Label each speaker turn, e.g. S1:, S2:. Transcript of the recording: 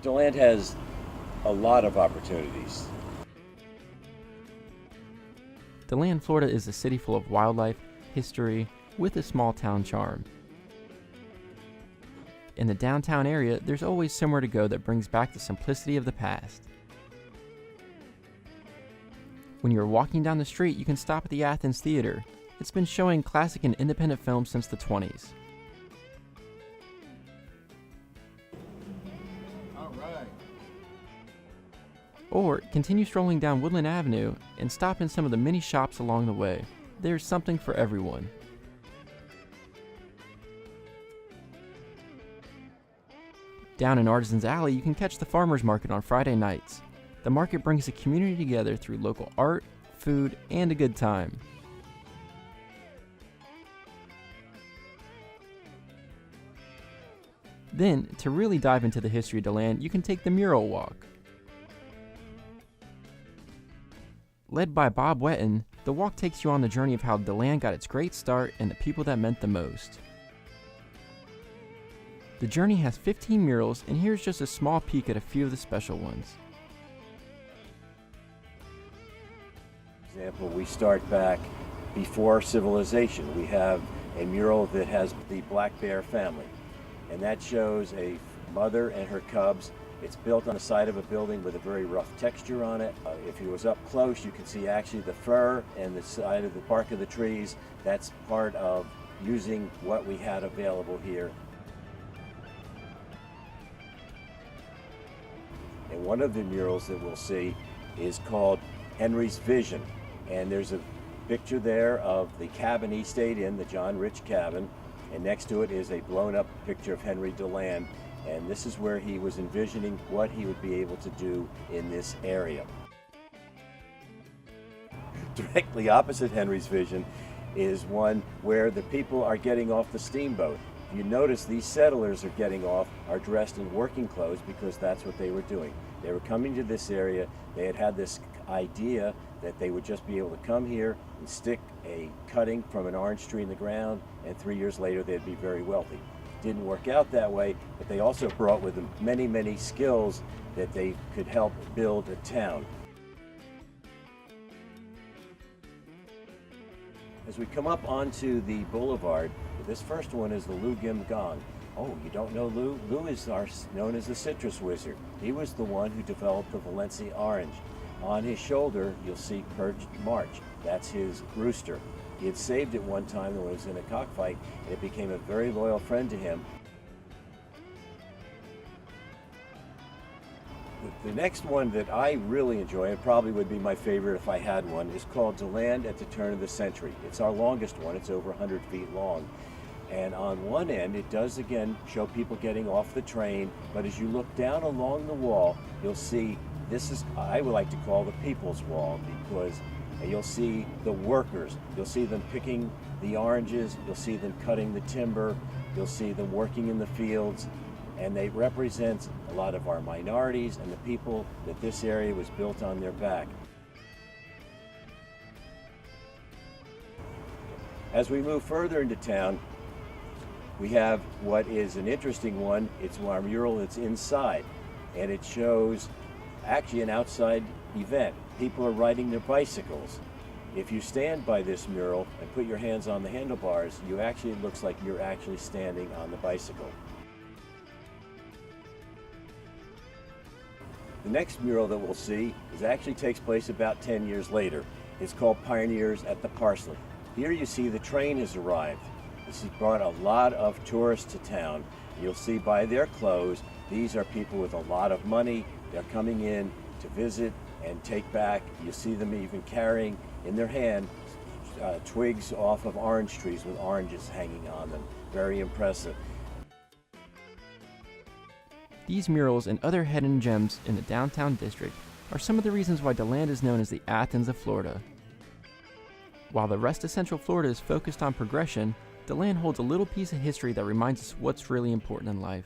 S1: Deland has a lot of opportunities.
S2: Deland, Florida is a city full of wildlife, history, with a small town charm. In the downtown area, there's always somewhere to go that brings back the simplicity of the past. When you're walking down the street, you can stop at the Athens Theater. It's been showing classic and independent films since the 20s.
S3: All right.
S2: Or continue strolling down Woodland Avenue and stop in some of the many shops along the way. There's something for everyone. Down in Artisan's Alley, you can catch the farmers market on Friday nights. The market brings the community together through local art, food, and a good time. Then, to really dive into the history of Deland, you can take the mural walk. Led by Bob Wetton, the walk takes you on the journey of how Deland got its great start and the people that meant the most. The journey has 15 murals, and here's just a small peek at a few of the special ones.
S1: For example, we start back before civilization. We have a mural that has the black bear family, and that shows a mother and her cubs. It's built on the side of a building with a very rough texture on it. If you was up close, you can see actually the fur and the side of the bark of the trees. That's part of using what we had available here. And one of the murals that we'll see is called Henry's Vision. And there's a picture there of the cabin he stayed in, the John Rich cabin. And next to it is a blown up picture of Henry Deland. And this is where he was envisioning what he would be able to do in this area. Directly opposite Henry's Vision is one where the people are getting off the steamboat. You notice these settlers are getting off are dressed in working clothes because that's what they were doing. They were coming to this area. They had this idea that they would just be able to come here and stick a cutting from an orange tree in the ground, and 3 years later they'd be very wealthy. Didn't work out that way, but they also brought with them many, many skills that they could help build a town. As we come up onto the boulevard, this first one is the Lou Gim Gong. Oh, you don't know Lou? Lou is known as the citrus wizard. He was the one who developed the Valencia orange. On his shoulder, you'll see perched March. That's his rooster. He had saved it one time when it was in a cockfight, and it became a very loyal friend to him. The next one that I really enjoy, and probably would be my favorite if I had one, is called Deland at the Turn of the Century. It's our longest one. It's over 100 feet long. And on one end, it does again show people getting off the train, but as you look down along the wall, you'll see this is, I would like to call the People's Wall, because you'll see the workers. You'll see them picking the oranges. You'll see them cutting the timber. You'll see them working in the fields. And they represent a lot of our minorities and the people that this area was built on their back. As we move further into town, we have what is an interesting one. It's our mural that's inside, and it shows actually an outside event. People are riding their bicycles. If you stand by this mural and put your hands on the handlebars, it looks like you're actually standing on the bicycle. The next mural that we'll see actually takes place about 10 years later. It's called Pioneers at the Parsley. Here you see the train has arrived. This has brought a lot of tourists to town. You'll see by their clothes, these are people with a lot of money. They're coming in to visit and take back. You see them even carrying in their hand twigs off of orange trees with oranges hanging on them. Very impressive.
S2: These murals and other hidden gems in the downtown district are some of the reasons why Deland is known as the Athens of Florida. While the rest of Central Florida is focused on progression, Deland holds a little piece of history that reminds us what's really important in life.